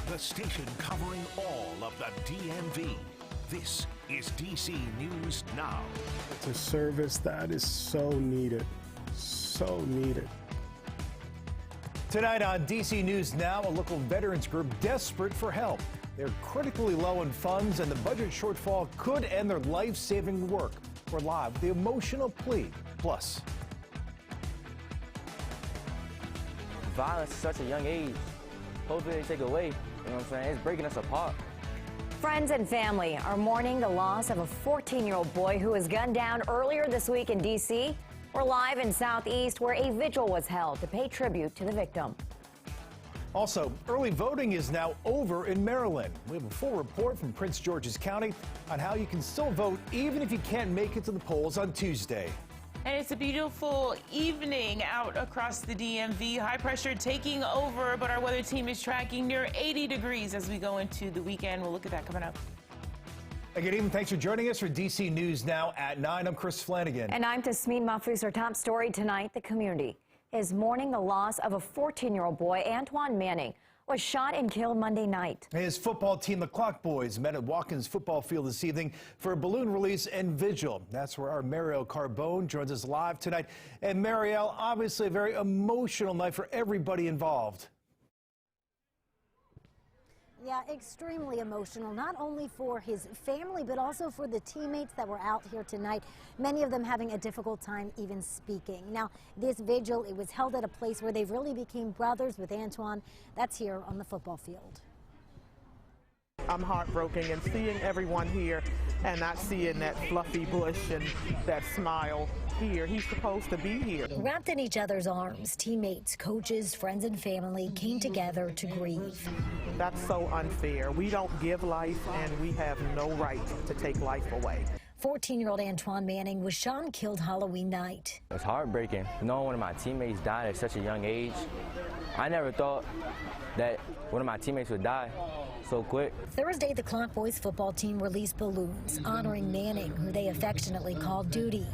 the station covering all of the DMV. This is DC News Now. It's a service that is so needed, so needed. Tonight on DC News Now, a local veterans group desperate for help. They're critically low in funds, and the budget shortfall could end their life-saving work. We're live with the emotional plea. Plus, violence at such a young age. Hopefully they take away. You know what I'm saying? It's breaking us apart. Friends and family are mourning the loss of a 14-year-old boy who was gunned down earlier this week in D.C. We're live in Southeast, where a vigil was held to pay tribute to the victim. also, early voting is now over in Maryland. We have a full report from Prince George's County on how you can still vote even if you can't make it to the polls on Tuesday. And it's a beautiful evening out across the DMV. High pressure taking over, but our weather team is tracking near 80 degrees as we go into the weekend. We'll look at that coming up. Good evening. Thanks for joining us for DC News Now at 9. I'm Chris Flanagan. And I'm Tasmin Mahfouz. Our top story tonight, the community is mourning the loss of a 14-year-old boy. Antoine Manning was shot and killed Monday night. His football team, the Clock Boys, met at Watkins Football Field this evening for a balloon release and vigil. That's where our Mariel Carbone joins us live tonight. And Mariel, obviously a very emotional night for everybody involved. Yeah, extremely emotional, not only for his family, but also for the teammates that were out here tonight, many of them having a difficult time even speaking. Now, this vigil, it was held at a place where they really became brothers with Antoine. That's here on the football field. I'm heartbroken, and seeing everyone here and not seeing that fluffy bush and that smile here. He's supposed to be here. Wrapped in each other's arms, teammates, coaches, friends, and family came together to grieve. That's so unfair. We don't give life, and we have no right to take life away. 14-year-old Antoine Manning was shot and killed Halloween night. It's heartbreaking knowing one of my teammates died at such a young age. I never thought that one of my teammates would die so quick. Thursday, the Clock Boys football team released balloons honoring Manning, who they affectionately called Duty.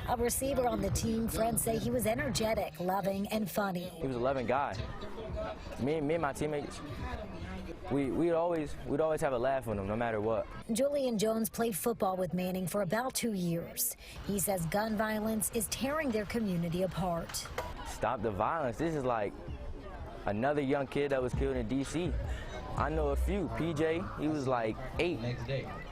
A receiver on the team, friends say he was energetic, loving, and funny. He was a loving guy. Me and my teammates, we'd always have a laugh with him no matter what. Julian Jones played football with Manning for about 2 years. He says gun violence is tearing their community apart. Stop the violence. This is like another young kid that was killed in D.C. I know a few. PJ, he was like 8.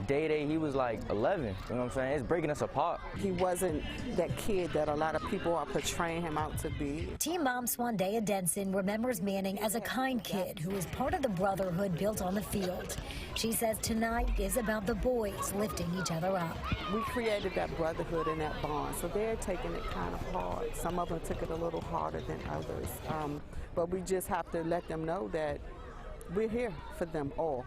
Day, he was like 11. You know what I'm saying? It's breaking us apart. He wasn't that kid that a lot of people are portraying him out to be. Team mom Swandea Denson remembers Manning as a kind kid who was part of the brotherhood built on the field. She says tonight is about the boys lifting each other up. We created that brotherhood and that bond, so they're taking it kind of hard. Some of them took it a little harder than others, but we just have to let them know that we're here for them all.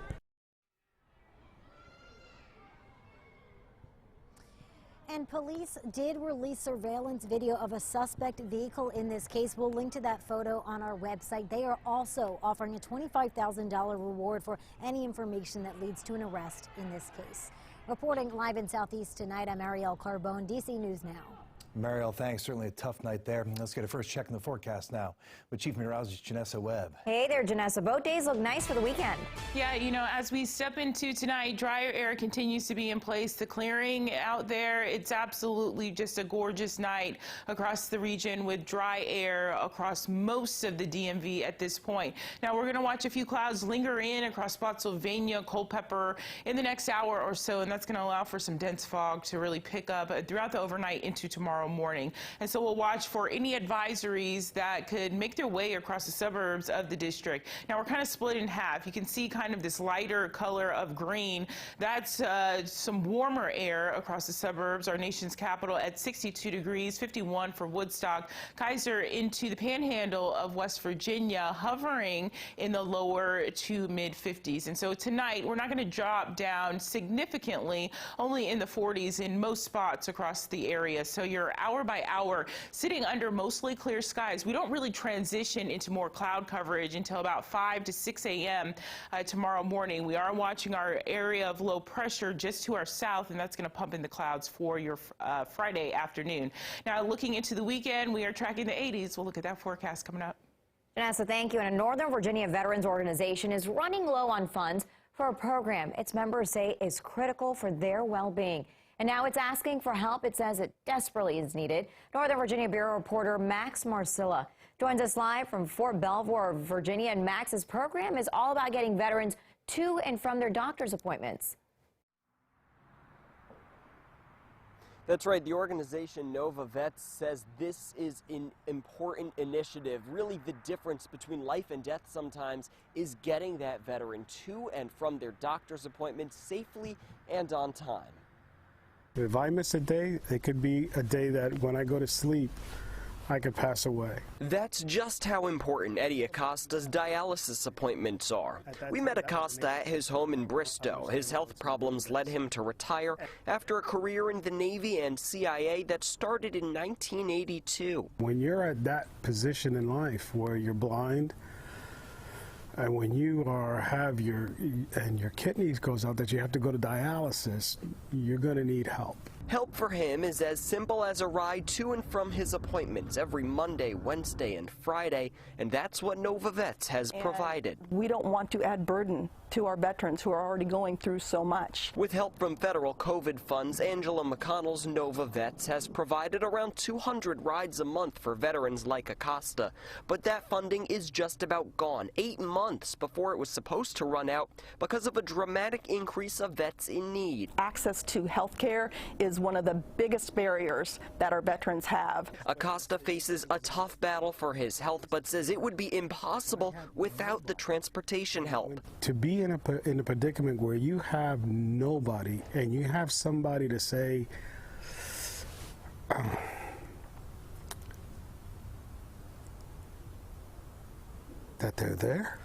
And police did release surveillance video of a suspect vehicle in this case. We'll link to that photo on our website. They are also offering a $25,000 reward for any information that leads to an arrest in this case. Reporting live in Southeast tonight, I'm Mariel Carbone, DC News Now. Mariel, thanks. Certainly a tough night there. Let's get a first check in the forecast now with Chief Meteorologist Janessa Webb. Hey there, Janessa. Boat days look nice for the weekend. Yeah, you know, as we step into tonight, drier air continues to be in place. The clearing out there, it's absolutely just a gorgeous night across the region with dry air across most of the DMV at this point. Now, we're going to watch a few clouds linger in across Spotsylvania, Culpeper in the next hour or so, and that's going to allow for some dense fog to really pick up throughout the overnight into tomorrow morning. And so we'll watch for any advisories that could make their way across the suburbs of the district. Now, we're kind of split in half. You can see kind of this lighter color of green. That's some warmer air across the suburbs. Our nation's capital at 62 degrees, 51 for Woodstock. Kaiser into the panhandle of West Virginia, hovering in the lower to mid 50s. And so tonight, we're not going to drop down significantly, only in the 40s in most spots across the area. So you're hour by hour sitting under mostly clear skies. We don't really transition into more cloud coverage until about 5 to 6 a.m. Tomorrow morning. We are watching our area of low pressure just to our south, and that's going to pump in the clouds for your Friday afternoon. Now, looking into the weekend, we are tracking the 80s. We'll look at that forecast coming up. Vanessa, thank you. And a Northern Virginia veterans organization is running low on funds for a program its members say is critical for their well-being. And now it's asking for help. It says it desperately is needed. Northern Virginia Bureau reporter Max Marcilla joins us live from Fort Belvoir, Virginia. And Max's program is all about getting veterans to and from their doctor's appointments. That's right. The organization Nova Vets says this is an important initiative. Really, the difference between life and death sometimes is getting that veteran to and from their doctor's appointments safely and on time. If I miss a day, it could be a day that when I go to sleep, I could pass away. That's just how important Eddie Acosta's dialysis appointments are. We met Acosta at his home in Bristow. His health problems led him to retire after a career in the Navy and CIA that started in 1982. When you're at that position in life where you're blind, and when you have your kidneys goes out that you have to go to dialysis, you're going to need help. Help for him is as simple as a ride to and from his appointments every Monday, Wednesday, and Friday, and that's what Nova Vets has provided. We don't want to add burden to our veterans who are already going through so much. With help from federal COVID funds, Angela McConnell's Nova Vets has provided around 200 rides a month for veterans like Acosta. But that funding is just about gone, 8 months before it was supposed to run out because of a dramatic increase of vets in need. Access to health care is one of the biggest barriers that our veterans have. Acosta faces a tough battle for his health, but says it would be impossible without the transportation help. To be in a predicament where you have nobody and you have somebody to say, that they're there,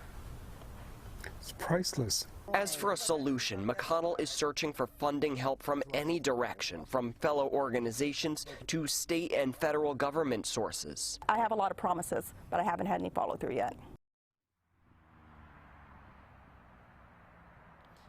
it's priceless. As for a solution, McConnell is searching for funding help from any direction, from fellow organizations to state and federal government sources. I have a lot of promises, but I haven't had any follow through yet.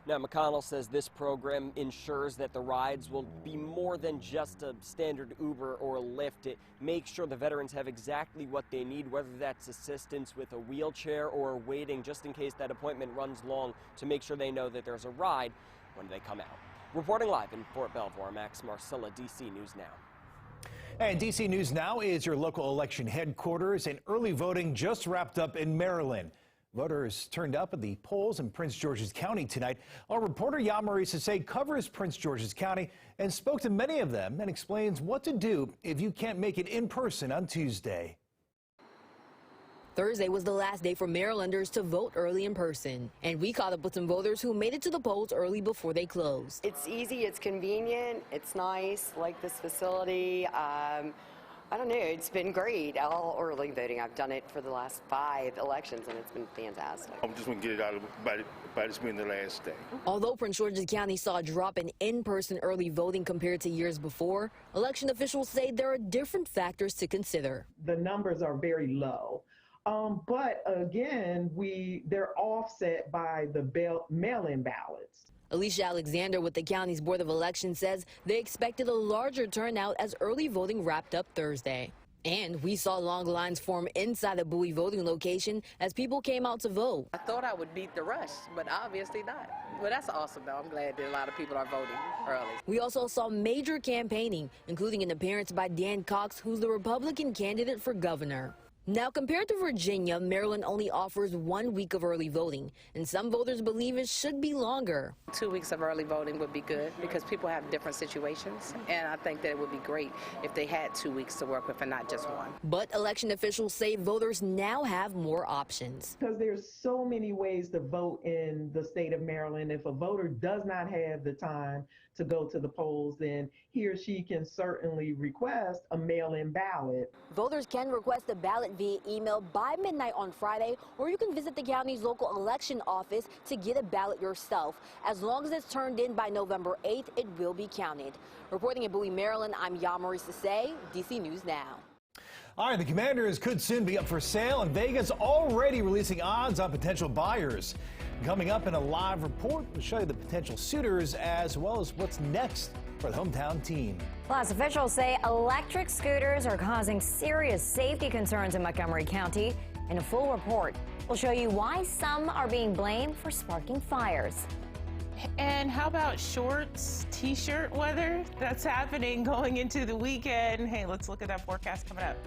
Now, McConnell says this program ensures that the rides will be more than just a standard Uber or Lyft. It makes sure the veterans have exactly what they need, whether that's assistance with a wheelchair or waiting just in case that appointment runs long, to make sure they know that there's a ride when they come out. Reporting live in Fort Belvoir, Max Marcilla, DC News Now. And DC News Now is your local election headquarters, and early voting just wrapped up in Maryland. Voters turned up at the polls in Prince George's County tonight. Our reporter Yamari Sase covers Prince George's County and spoke to many of them and explains what to do if you can't make it in person on Tuesday. Thursday was the last day for Marylanders to vote early in person, and we caught up with some voters who made it to the polls early before they closed. It's easy, it's convenient, it's nice, like this facility. I don't know, it's been great, all early voting. I've done it for the last 5 elections, and it's been fantastic. I'm just going to get it out by this being the last day. Although Prince George's County saw a drop in person early voting compared to years before, election officials say there are different factors to consider. The numbers are very low. But again, they're offset by the mail-in ballots. Alicia Alexander with the county's Board of Elections says they expected a larger turnout as early voting wrapped up Thursday. And we saw long lines form inside the Bowie voting location as people came out to vote. I thought I would beat the rush, but obviously not. Well, that's awesome, though. I'm glad that a lot of people are voting early. We also saw major campaigning, including an appearance by Dan Cox, who's the Republican candidate for governor. Now, compared to Virginia, Maryland only offers 1 week of early voting, and some voters believe it should be longer. 2 weeks of early voting would be good because people have different situations, and I think that it would be great if they had 2 weeks to work with and not just 1. But election officials say voters now have more options. Because there's so many ways to vote in the state of Maryland. If a voter does not have the time to go to the polls, then he or she can certainly request a mail-in ballot. Voters can request a ballot via email by midnight on Friday, or you can visit the county's local election office to get a ballot yourself. As long as it's turned in by November 8th, it will be counted. Reporting in Bowie, Maryland, I'm Yamari Sase, DC News Now. All right, the Commanders could soon be up for sale, and Vegas already releasing odds on potential buyers. Coming up in a live report, we'll show you the potential suitors as well as what's next for the hometown team. Plus, officials say electric scooters are causing serious safety concerns in Montgomery County. In a full report, we'll show you why some are being blamed for sparking fires. And how about shorts, t-shirt weather? That's happening going into the weekend. Hey, let's look at that forecast coming up.